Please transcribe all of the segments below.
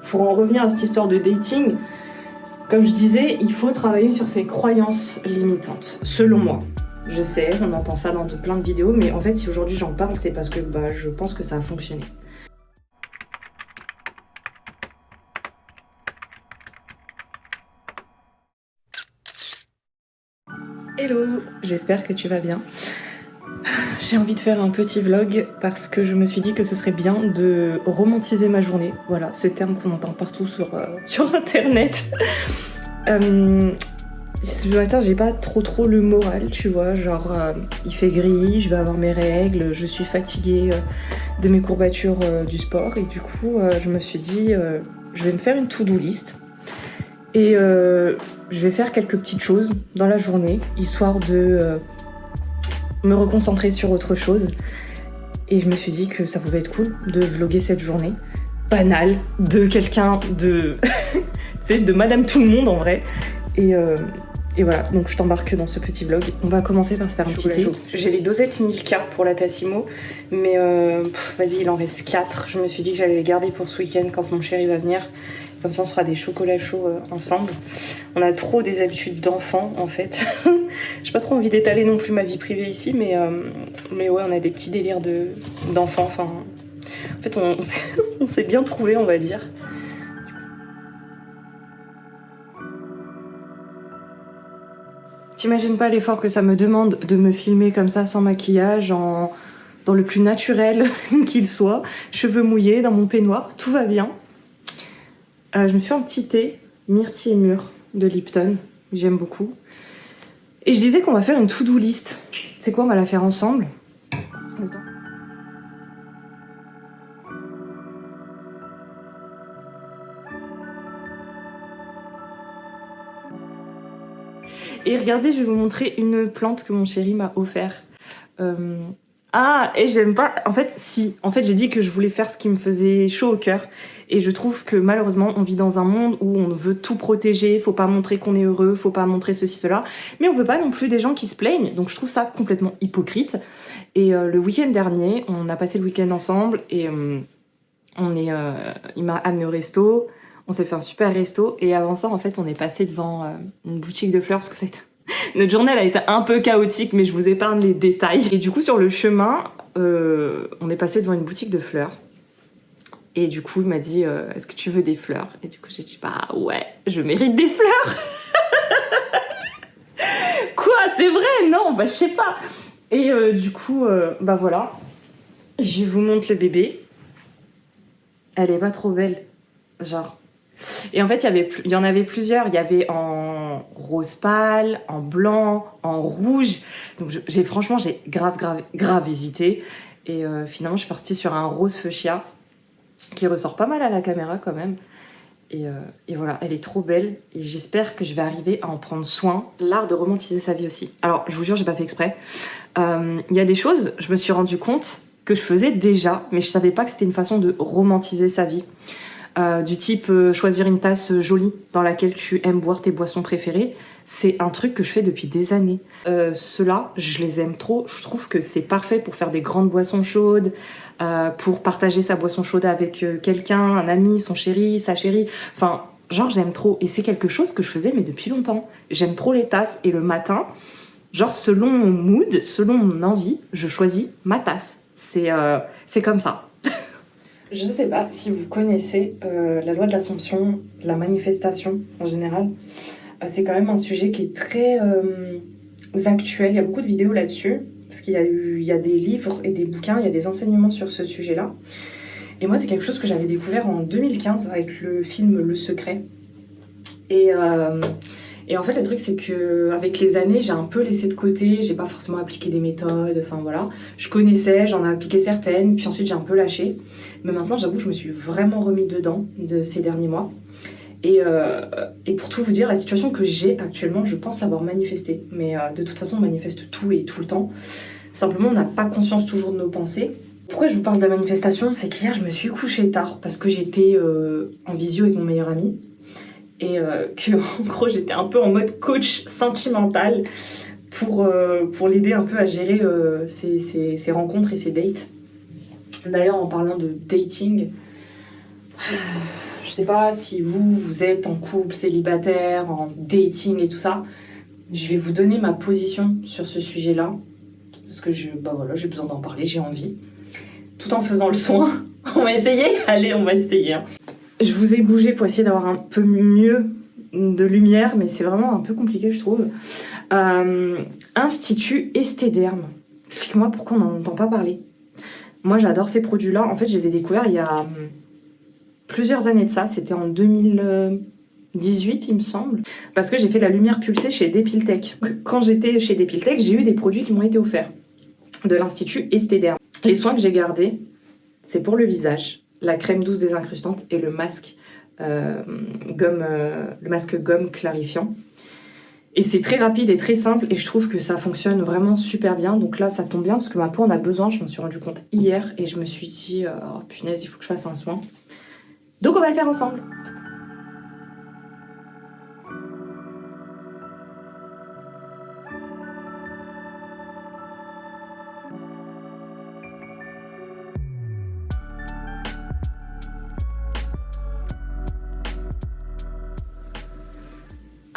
pour en revenir à cette histoire de dating, comme je disais, il faut travailler sur ses croyances limitantes, selon moi. Je sais, on entend ça dans plein de vidéos, mais en fait, si aujourd'hui j'en parle, c'est parce que je pense que ça a fonctionné. Hello, j'espère que tu vas bien. J'ai envie de faire un petit vlog parce que je me suis dit que ce serait bien de romantiser ma journée. Voilà, ce terme qu'on entend partout sur internet. Ce matin, j'ai pas trop le moral, tu vois, genre il fait gris, je vais avoir mes règles, je suis fatiguée de mes courbatures du sport et du coup je me suis dit je vais me faire une to-do list et je vais faire quelques petites choses dans la journée histoire de me reconcentrer sur autre chose et je me suis dit que ça pouvait être cool de vlogger cette journée banale de quelqu'un de de madame tout le monde en vrai et voilà, donc je t'embarque dans ce petit vlog. On va commencer par se faire un petit thé. J'ai les dosettes Milka pour la Tassimo, mais vas-y, il en reste 4. Je me suis dit que j'allais les garder pour ce week-end quand mon chéri va venir. Comme ça, on fera des chocolats chauds ensemble. On a trop des habitudes d'enfants, en fait. J'ai pas trop envie d'étaler non plus ma vie privée ici, mais ouais, on a des petits délires d'enfants. Enfin, en fait, on s'est bien trouvé, on va dire. T'imagines pas l'effort que ça me demande de me filmer comme ça sans maquillage, dans le plus naturel qu'il soit, cheveux mouillés, dans mon peignoir, tout va bien. Je me suis fait un petit thé, myrtille et mûre de Lipton, j'aime beaucoup. Et je disais qu'on va faire une to-do list. C'est quoi, on va la faire ensemble. Attends. Et regardez, je vais vous montrer une plante que mon chéri m'a offert. Ah, et j'aime pas... En fait, si. En fait, j'ai dit que je voulais faire ce qui me faisait chaud au cœur. Et je trouve que malheureusement, on vit dans un monde où on veut tout protéger. Faut pas montrer qu'on est heureux, faut pas montrer ceci, cela. Mais on veut pas non plus des gens qui se plaignent. Donc je trouve ça complètement hypocrite. Et le week-end dernier, on a passé le week-end ensemble. Et il m'a amené au resto. On s'est fait un super resto et avant ça, en fait, on est passé devant une boutique de fleurs parce que ça a été... Notre journée, elle a été un peu chaotique, mais je vous épargne les détails. Et du coup, sur le chemin, on est passé devant une boutique de fleurs. Et du coup, il m'a dit, est-ce que tu veux des fleurs? Et du coup, j'ai dit, bah ouais, je mérite des fleurs. Quoi? C'est vrai? Non, bah je sais pas. Et du coup, bah voilà. Je vous montre le bébé. Elle est pas trop belle. Genre... Et en fait, il y en avait plusieurs. Il y avait en rose pâle, en blanc, en rouge. Donc franchement, j'ai grave hésité. Et finalement, je suis partie sur un rose fuchsia qui ressort pas mal à la caméra quand même. Et voilà, elle est trop belle. Et j'espère que je vais arriver à en prendre soin. L'art de romantiser sa vie aussi. Alors, je vous jure, j'ai pas fait exprès. Il y a des choses, je me suis rendu compte que je faisais déjà, mais je savais pas que c'était une façon de romantiser sa vie. Du type choisir une tasse jolie dans laquelle tu aimes boire tes boissons préférées, c'est un truc que je fais depuis des années. Ceux-là, je les aime trop. Je trouve que c'est parfait pour faire des grandes boissons chaudes, pour partager sa boisson chaude avec quelqu'un, un ami, son chéri, sa chérie. Enfin, genre j'aime trop. Et c'est quelque chose que je faisais mais depuis longtemps. J'aime trop les tasses. Et le matin, genre selon mon mood, selon mon envie, je choisis ma tasse. C'est comme ça. Je ne sais pas si vous connaissez la loi de l'Assomption, la manifestation en général. C'est quand même un sujet qui est très actuel. Il y a beaucoup de vidéos là-dessus, parce qu'il y a des livres et des bouquins, il y a des enseignements sur ce sujet-là. Et moi, c'est quelque chose que j'avais découvert en 2015 avec le film Le Secret. Et en fait, le truc, c'est que avec les années, j'ai un peu laissé de côté. J'ai pas forcément appliqué des méthodes. Enfin voilà, je connaissais, j'en ai appliqué certaines, puis ensuite j'ai un peu lâché. Mais maintenant, j'avoue, je me suis vraiment remis dedans de ces derniers mois. Et pour tout vous dire, la situation que j'ai actuellement, je pense l'avoir manifestée. Mais de toute façon, on manifeste tout et tout le temps. Simplement, on n'a pas conscience toujours de nos pensées. Pourquoi je vous parle de la manifestation? C'est qu'hier, je me suis couchée tard parce que j'étais en visio avec mon meilleur ami. Et que en gros j'étais un peu en mode coach sentimental pour l'aider un peu à gérer ses rencontres et ses dates. D'ailleurs en parlant de dating, je sais pas si vous êtes en couple, célibataire, en dating et tout ça. Je vais vous donner ma position sur ce sujet-là. Parce que voilà, j'ai besoin d'en parler, j'ai envie. Tout en faisant le soin. On va essayer? Allez, on va essayer. Hein. Je vous ai bougé pour essayer d'avoir un peu mieux de lumière, mais c'est vraiment un peu compliqué, je trouve. Institut Estéderm. Explique-moi pourquoi on n'en entend pas parler. Moi, j'adore ces produits-là. En fait, je les ai découverts il y a plusieurs années de ça. C'était en 2018, il me semble. Parce que j'ai fait la lumière pulsée chez Depiltech. Quand j'étais chez Depiltech, j'ai eu des produits qui m'ont été offerts de l'Institut Estéderm. Les soins que j'ai gardés, c'est pour le visage, la crème douce désincrustante et le masque gomme clarifiant. Et c'est très rapide et très simple et je trouve que ça fonctionne vraiment super bien. Donc là, ça tombe bien parce que ma peau en a besoin. Je m'en suis rendu compte hier et je me suis dit, oh punaise, il faut que je fasse un soin. Donc on va le faire ensemble.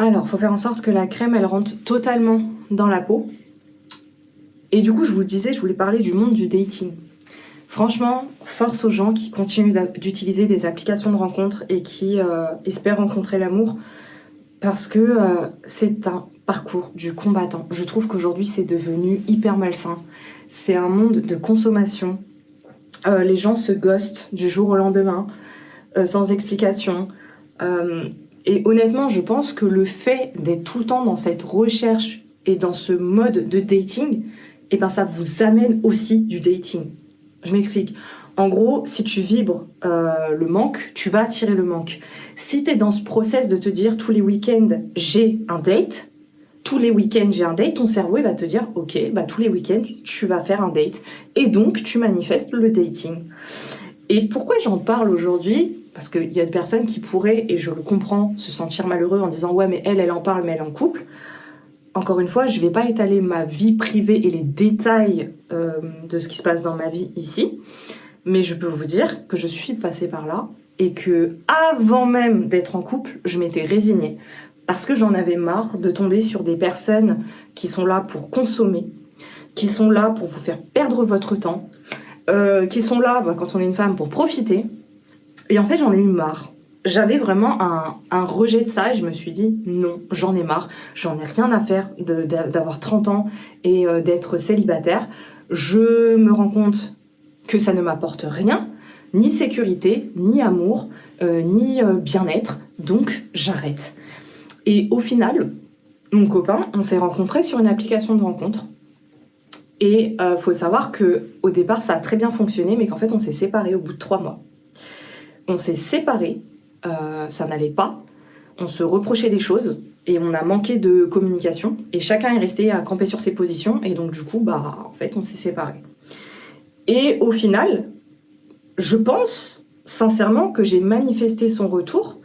Alors, il faut faire en sorte que la crème, elle rentre totalement dans la peau. Et du coup, je vous le disais, je voulais parler du monde du dating. Franchement, force aux gens qui continuent d'utiliser des applications de rencontres et qui espèrent rencontrer l'amour parce que c'est un parcours du combattant. Je trouve qu'aujourd'hui, c'est devenu hyper malsain. C'est un monde de consommation. Les gens se ghostent du jour au lendemain, sans explication. Et honnêtement, je pense que le fait d'être tout le temps dans cette recherche et dans ce mode de dating, eh ben ça vous amène aussi du dating. Je m'explique. En gros, si tu vibres le manque, tu vas attirer le manque. Si tu es dans ce process de te dire tous les week-ends, j'ai un date, tous les week-ends, j'ai un date, ton cerveau il va te dire, ok, bah, tous les week-ends, tu vas faire un date. Et donc, tu manifestes le dating. Et pourquoi j'en parle aujourd'hui? Parce qu'il y a des personnes qui pourraient, et je le comprends, se sentir malheureux en disant « Ouais, mais elle en parle, mais elle est en couple ». Encore une fois, je ne vais pas étaler ma vie privée et les détails de ce qui se passe dans ma vie ici. Mais je peux vous dire que je suis passée par là et que avant même d'être en couple, je m'étais résignée. Parce que j'en avais marre de tomber sur des personnes qui sont là pour consommer, qui sont là pour vous faire perdre votre temps, qui sont là, quand on est une femme, pour profiter. Et en fait, j'en ai eu marre. J'avais vraiment un rejet de ça et je me suis dit non, j'en ai marre. J'en ai rien à faire d'avoir 30 ans et d'être célibataire. Je me rends compte que ça ne m'apporte rien, ni sécurité, ni amour, ni bien-être. Donc, j'arrête. Et au final, mon copain, on s'est rencontrés sur une application de rencontre. Et faut savoir qu'au départ, ça a très bien fonctionné, mais qu'en fait, on s'est séparés au bout de 3 mois. On s'est séparés, ça n'allait pas, on se reprochait des choses et on a manqué de communication et chacun est resté à camper sur ses positions et donc du coup, en fait, on s'est séparés. Et au final, je pense sincèrement que j'ai manifesté son retour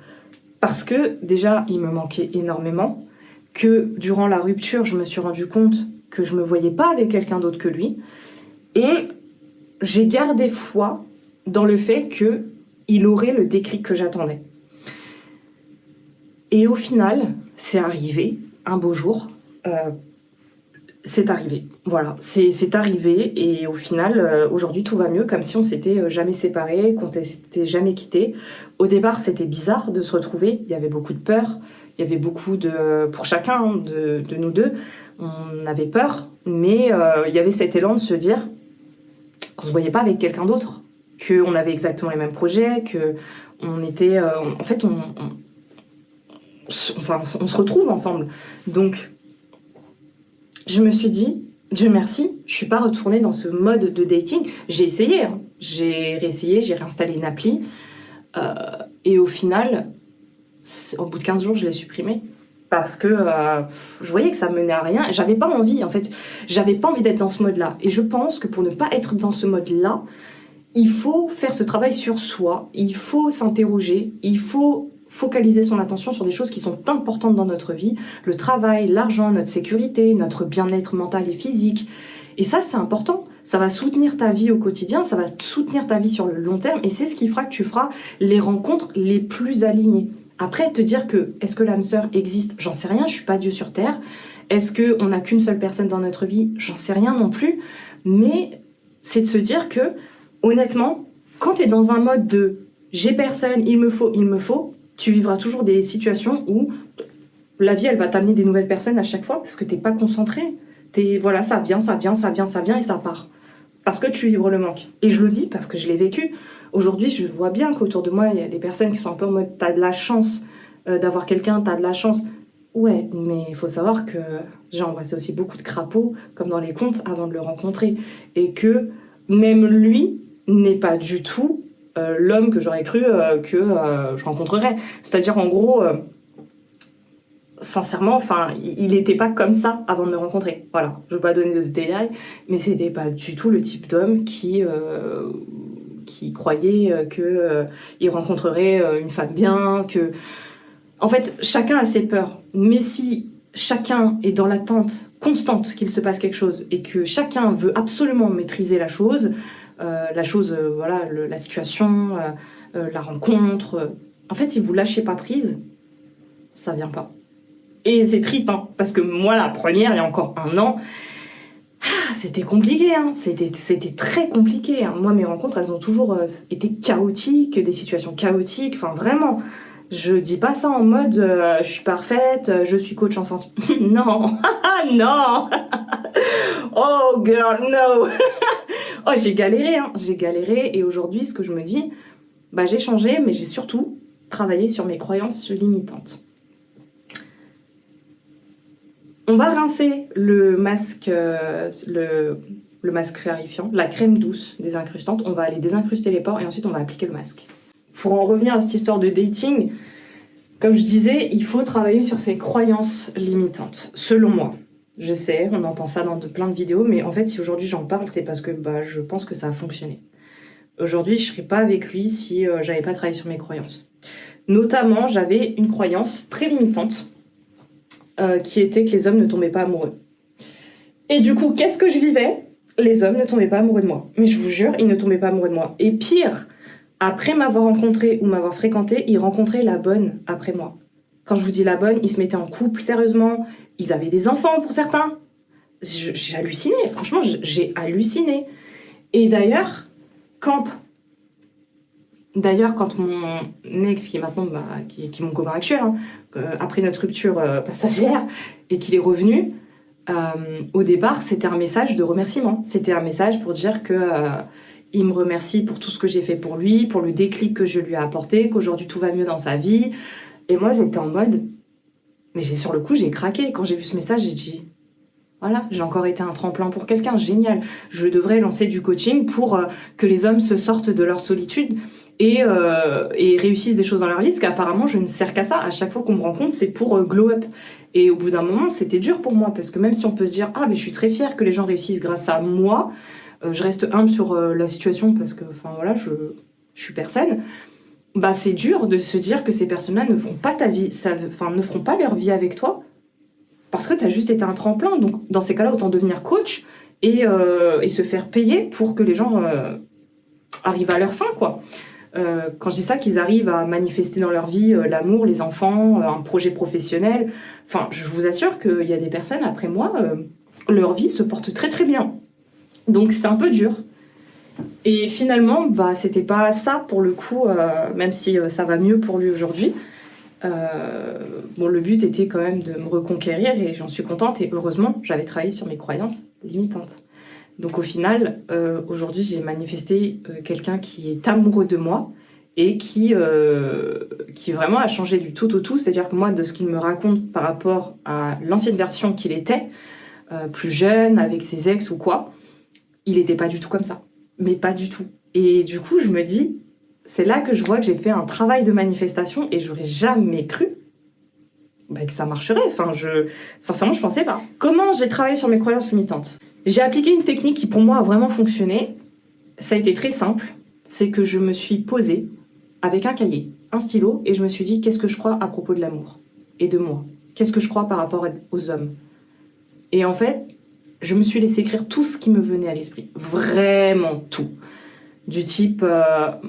parce que déjà, il me manquait énormément, que durant la rupture, je me suis rendu compte que je ne me voyais pas avec quelqu'un d'autre que lui et j'ai gardé foi dans le fait que il aurait le déclic que j'attendais. Et au final, c'est arrivé, un beau jour, c'est arrivé. Voilà, c'est arrivé et au final, aujourd'hui, tout va mieux, comme si on s'était jamais séparés, qu'on s'était jamais quittés. Au départ, c'était bizarre de se retrouver, il y avait beaucoup de peur, il y avait beaucoup de... Pour chacun de nous deux, on avait peur, mais il y avait cet élan de se dire qu'on ne se voyait pas avec quelqu'un d'autre, qu'on avait exactement les mêmes projets, qu'on était... en fait, on se retrouve ensemble. Donc, je me suis dit, Dieu merci, je ne suis pas retournée dans ce mode de dating. J'ai essayé, hein. J'ai réessayé, j'ai réinstallé une appli. Et au final, au bout de 15 jours, je l'ai supprimée. Parce que je voyais que ça menait à rien. J'avais pas envie, en fait. J'avais pas envie d'être dans ce mode-là. Et je pense que pour ne pas être dans ce mode-là, il faut faire ce travail sur soi, il faut s'interroger, il faut focaliser son attention sur des choses qui sont importantes dans notre vie, le travail, l'argent, notre sécurité, notre bien-être mental et physique. Et ça, c'est important ça va soutenir ta vie au quotidien, ça va soutenir ta vie sur le long terme, et c'est ce qui fera que tu feras les rencontres les plus alignées. Après, te dire que, est-ce que l'âme sœur existe? J'en sais rien, je suis pas Dieu sur terre. Est-ce qu'on n'a qu'une seule personne dans notre vie? J'en sais rien non plus. Mais c'est de se dire que, honnêtement, quand tu es dans un mode de « j'ai personne, il me faut », tu vivras toujours des situations où la vie, elle va t'amener des nouvelles personnes à chaque fois parce que t'es pas concentré. Voilà, ça vient, et ça part. Parce que tu vibres le manque. Et je le dis parce que je l'ai vécu. Aujourd'hui, je vois bien qu'autour de moi, il y a des personnes qui sont un peu en mode « t'as de la chance d'avoir quelqu'un, t'as de la chance ». Ouais, mais il faut savoir que j'ai embrassé aussi beaucoup de crapauds, comme dans les contes, avant de le rencontrer. Et que même lui n'est pas du tout l'homme que j'aurais cru que je rencontrerais. C'est-à-dire, en gros, sincèrement, il n'était pas comme ça avant de me rencontrer. Voilà, je ne veux pas donner de détails, mais c'était pas du tout le type d'homme qui croyait qu'il rencontrerait une femme bien, que... En fait, chacun a ses peurs, mais si chacun est dans l'attente constante qu'il se passe quelque chose et que chacun veut absolument maîtriser la chose, voilà, la situation, la rencontre, en fait, si vous lâchez pas prise, ça vient pas. Et c'est triste, hein, parce que moi, la première, il y a encore 1 an, c'était compliqué, hein. C'était très compliqué. Hein. Moi, mes rencontres, elles ont toujours été chaotiques, des situations chaotiques, enfin vraiment. Je dis pas ça en mode je suis parfaite, je suis coach en santé. Non, non. Oh girl, no. Oh, j'ai galéré, hein. J'ai galéré, et aujourd'hui, ce que je me dis, bah j'ai changé, mais j'ai surtout travaillé sur mes croyances limitantes. On va rincer le masque, le masque clarifiant, la crème douce désincrustante. On va aller désincruster les pores et ensuite on va appliquer le masque. Pour en revenir à cette histoire de dating, comme je disais, il faut travailler sur ses croyances limitantes, selon moi. Je sais, on entend ça dans plein de vidéos, mais en fait, si aujourd'hui j'en parle, c'est parce que je pense que ça a fonctionné. Aujourd'hui, je ne serais pas avec lui si j'avais pas travaillé sur mes croyances. Notamment, j'avais une croyance très limitante, qui était que les hommes ne tombaient pas amoureux. Et du coup, qu'est-ce que je vivais? Les hommes ne tombaient pas amoureux de moi. Mais je vous jure, ils ne tombaient pas amoureux de moi. Et pire, après m'avoir rencontré ou m'avoir fréquenté, ils rencontraient la bonne après moi. Quand je vous dis la bonne, ils se mettaient en couple sérieusement, ils avaient des enfants pour certains. J'ai halluciné, franchement, j'ai halluciné. Et d'ailleurs, quand mon ex, qui est maintenant qui est mon copain actuel, hein, après notre rupture passagère, et qu'il est revenu, au départ, c'était un message de remerciement. C'était un message pour dire que il me remercie pour tout ce que j'ai fait pour lui, pour le déclic que je lui ai apporté, qu'aujourd'hui tout va mieux dans sa vie. Et moi, j'étais en mode... Mais sur le coup, j'ai craqué. Quand j'ai vu ce message, j'ai dit... Voilà, j'ai encore été un tremplin pour quelqu'un, génial. Je devrais lancer du coaching pour que les hommes se sortent de leur solitude et réussissent des choses dans leur vie, parce qu'apparemment, je ne sers qu'à ça. À chaque fois qu'on me rencontre, c'est pour glow up. Et au bout d'un moment, c'était dur pour moi, parce que même si on peut se dire « Ah, mais je suis très fière que les gens réussissent grâce à moi », je reste humble sur la situation, parce que, enfin voilà, je suis personne. Bah, c'est dur de se dire que ces personnes-là ne feront pas ta vie, ne feront pas leur vie avec toi, parce que tu as juste été un tremplin. Donc, dans ces cas-là, autant devenir coach et se faire payer pour que les gens arrivent à leur fin, quoi. Quand je dis ça, qu'ils arrivent à manifester dans leur vie l'amour, les enfants, un projet professionnel. Enfin, je vous assure qu'il y a des personnes, après moi, leur vie se porte très très bien. Donc, c'est un peu dur. Et finalement, c'était pas ça pour le coup, même si ça va mieux pour lui aujourd'hui. Le but était quand même de me reconquérir et j'en suis contente. Et heureusement, j'avais travaillé sur mes croyances limitantes. Donc au final, aujourd'hui, j'ai manifesté quelqu'un qui est amoureux de moi et qui vraiment a changé du tout au tout. C'est-à-dire que moi, de ce qu'il me raconte par rapport à l'ancienne version qu'il était, plus jeune, avec ses ex ou quoi, il n'était pas du tout comme ça. Mais pas du tout. Et du coup, je me dis, c'est là que je vois que j'ai fait un travail de manifestation et j'aurais jamais cru que ça marcherait. Enfin, sincèrement, je pensais pas. Comment j'ai travaillé sur mes croyances limitantes? J'ai appliqué une technique qui, pour moi, a vraiment fonctionné. Ça a été très simple. C'est que je me suis posée avec un cahier, un stylo, et je me suis dit, qu'est-ce que je crois à propos de l'amour et de moi? Qu'est-ce que je crois par rapport aux hommes? Et en fait, je me suis laissé écrire tout ce qui me venait à l'esprit. Vraiment tout. Du type,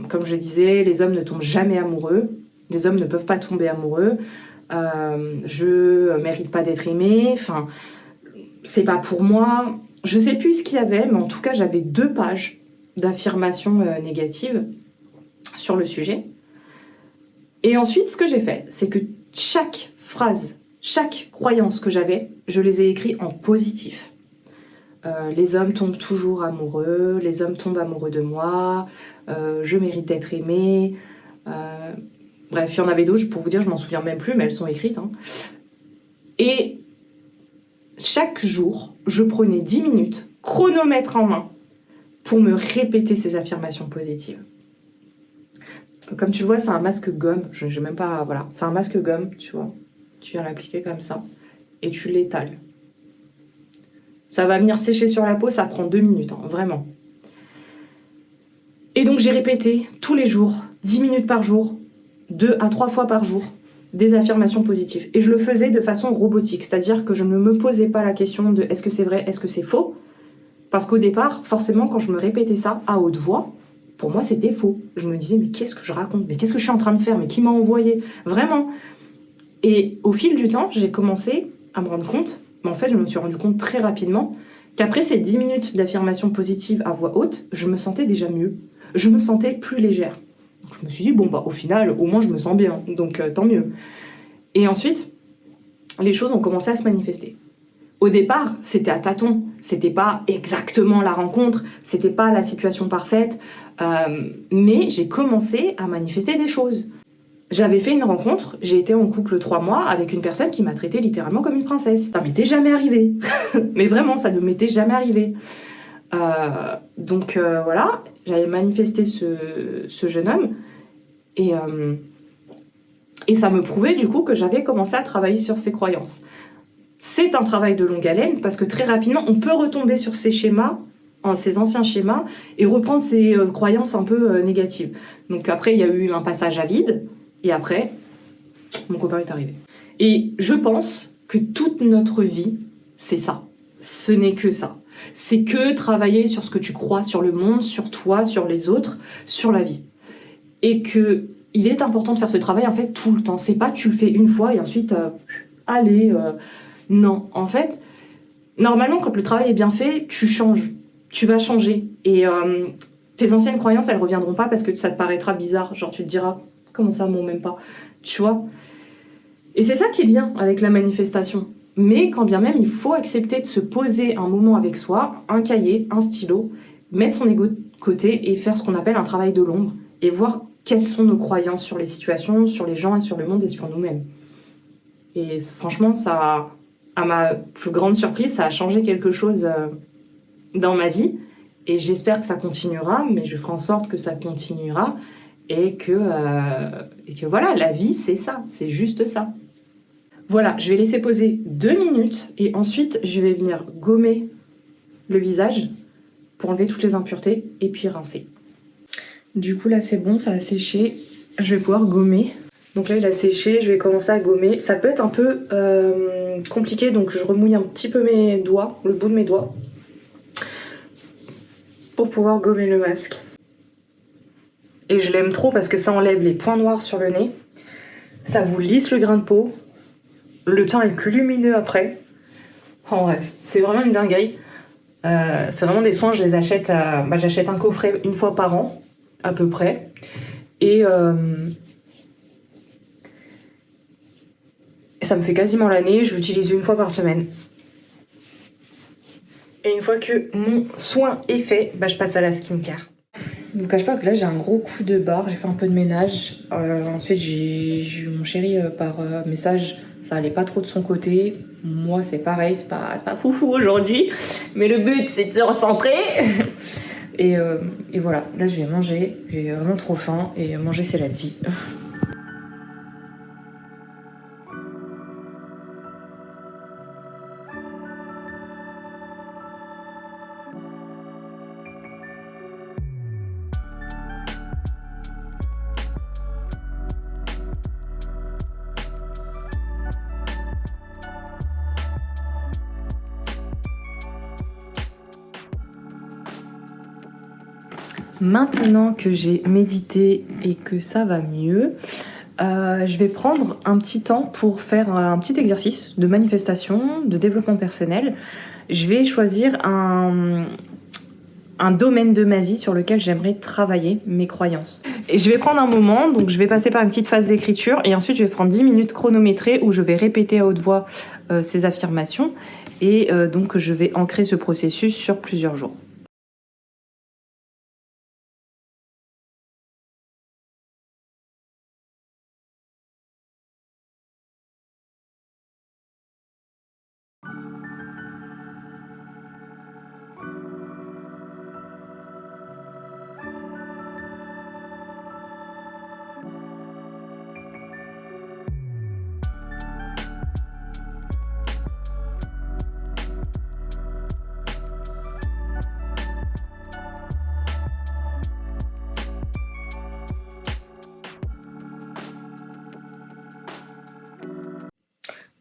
comme je disais, les hommes ne tombent jamais amoureux. Les hommes ne peuvent pas tomber amoureux. Je mérite pas d'être aimée. Enfin, c'est pas pour moi. Je sais plus ce qu'il y avait, mais en tout cas, j'avais 2 pages d'affirmations négatives sur le sujet. Et ensuite, ce que j'ai fait, c'est que chaque phrase, chaque croyance que j'avais, je les ai écrites en positif. Les hommes tombent toujours amoureux, les hommes tombent amoureux de moi, je mérite d'être aimée. Bref, il y en avait d'autres, pour vous dire, je m'en souviens même plus, mais elles sont écrites. Hein. Et chaque jour, je prenais 10 minutes, chronomètre en main, pour me répéter ces affirmations positives. Comme tu le vois, c'est un masque gomme. Je même pas, voilà, c'est un masque gomme, tu vois. Tu viens l'appliquer comme ça et tu l'étales. Ça va venir sécher sur la peau, ça prend 2 minutes, hein, vraiment. Et donc j'ai répété tous les jours, 10 minutes par jour, 2 à 3 fois par jour, des affirmations positives. Et je le faisais de façon robotique, c'est-à-dire que je ne me posais pas la question de est-ce que c'est vrai, est-ce que c'est faux. Parce qu'au départ, forcément, quand je me répétais ça à haute voix, pour moi, c'était faux. Je me disais, mais qu'est-ce que je raconte? Mais qu'est-ce que je suis en train de faire? Mais qui m'a envoyé? Vraiment. Et au fil du temps, j'ai commencé à me rendre compte, mais en fait, je me suis rendu compte très rapidement, qu'après ces 10 minutes d'affirmation positive à voix haute, je me sentais déjà mieux. Je me sentais plus légère. Donc, je me suis dit, bon, bah, au final, au moins, je me sens bien. Donc, tant mieux. Et ensuite, les choses ont commencé à se manifester. Au départ, c'était à tâtons. C'était pas exactement la rencontre, c'était pas la situation parfaite, mais j'ai commencé à manifester des choses. J'avais fait une rencontre, j'ai été en couple 3 mois avec une personne qui m'a traitée littéralement comme une princesse. Ça m'était jamais arrivé. Mais vraiment, ça ne m'était jamais arrivé. Donc voilà, j'avais manifesté ce jeune homme et ça me prouvait du coup que j'avais commencé à travailler sur ses croyances. C'est un travail de longue haleine parce que très rapidement, on peut retomber sur ces schémas, ces anciens schémas, et reprendre ces croyances un peu négatives. Donc après, il y a eu un passage à vide, et après, mon copain est arrivé. Et je pense que toute notre vie, c'est ça. Ce n'est que ça. C'est que travailler sur ce que tu crois, sur le monde, sur toi, sur les autres, sur la vie. Et que il est important de faire ce travail en fait tout le temps. C'est pas tu le fais une fois et ensuite, allez... Non, en fait, normalement, quand le travail est bien fait, tu changes, tu vas changer. Et tes anciennes croyances, elles reviendront pas parce que ça te paraîtra bizarre. Genre, tu te diras, comment ça, moi, même pas, tu vois. Et c'est ça qui est bien avec la manifestation. Mais quand bien même, il faut accepter de se poser un moment avec soi, un cahier, un stylo, mettre son ego de côté et faire ce qu'on appelle un travail de l'ombre et voir quelles sont nos croyances sur les situations, sur les gens et sur le monde et sur nous-mêmes. Et franchement, ça... À ma plus grande surprise, ça a changé quelque chose dans ma vie. Et j'espère que ça continuera, mais je ferai en sorte que ça continuera. Et que voilà, la vie, c'est ça. C'est juste ça. Voilà, je vais laisser poser 2 minutes. Et ensuite, je vais venir gommer le visage pour enlever toutes les impuretés et puis rincer. Du coup, là, c'est bon, ça a séché. Je vais pouvoir gommer. Donc là, il a séché, je vais commencer à gommer. Ça peut être un peu compliqué, donc je remouille un petit peu mes doigts, le bout de mes doigts, pour pouvoir gommer le masque. Et je l'aime trop parce que ça enlève les points noirs sur le nez. Ça vous lisse le grain de peau. Le teint est plus lumineux après. En bref, c'est vraiment une dinguerie. C'est vraiment des soins, je les achète... j'achète un coffret 1 fois par an, à peu près. Et ça me fait quasiment l'année, je l'utilise 1 fois par semaine. Et une fois que mon soin est fait, je passe à la skincare. Je vous cache pas que là j'ai un gros coup de barre, j'ai fait un peu de ménage. Ensuite j'ai eu mon chéri par message, ça allait pas trop de son côté. Moi c'est pareil, c'est pas foufou aujourd'hui. Mais le but c'est de se recentrer. et voilà, là je vais manger, j'ai vraiment trop faim et manger c'est la vie. maintenant que j'ai médité et que ça va mieux, je vais prendre un petit temps pour faire un petit exercice de manifestation, de développement personnel. Je vais choisir un domaine de ma vie sur lequel j'aimerais travailler mes croyances. Et je vais prendre un moment, donc je vais passer par une petite phase d'écriture et ensuite je vais prendre 10 minutes chronométrées où je vais répéter à haute voix ces affirmations et donc je vais ancrer ce processus sur plusieurs jours.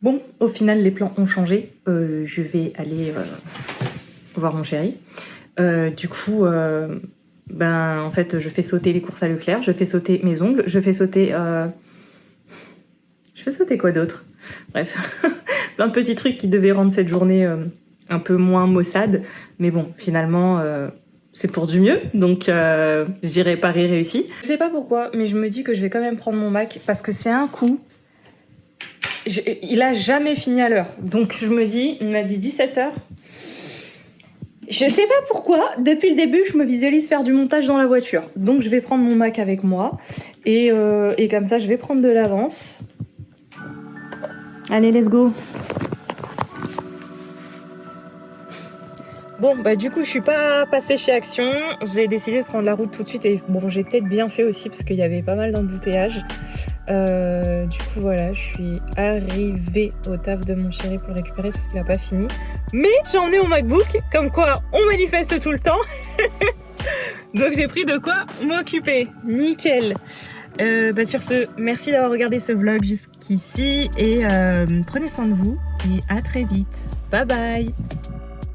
Bon, au final, les plans ont changé. Je vais aller voir mon chéri. Du coup, en fait, je fais sauter les courses à Leclerc, je fais sauter mes ongles, je fais sauter... Je fais sauter quoi d'autre? Bref, plein de petits trucs qui devaient rendre cette journée un peu moins maussade. Mais bon, finalement... c'est pour du mieux, donc je dirais pari réussi. Je sais pas pourquoi, mais je me dis que je vais quand même prendre mon Mac parce que c'est un coup. Il a jamais fini à l'heure, donc je me dis, il m'a dit 17h. Je sais pas pourquoi, depuis le début, je me visualise faire du montage dans la voiture. Donc je vais prendre mon Mac avec moi et comme ça, je vais prendre de l'avance. Allez, let's go. Bon, bah du coup, je suis pas passée chez Action. J'ai décidé de prendre la route tout de suite et bon, j'ai peut-être bien fait aussi parce qu'il y avait pas mal d'embouteillages. Du coup, voilà, je suis arrivée au taf de mon chéri pour le récupérer, sauf qu'il a pas fini. Mais j'ai emmené mon MacBook, comme quoi on manifeste tout le temps. Donc j'ai pris de quoi m'occuper. Nickel. Sur ce, merci d'avoir regardé ce vlog jusqu'ici et prenez soin de vous et à très vite. Bye bye.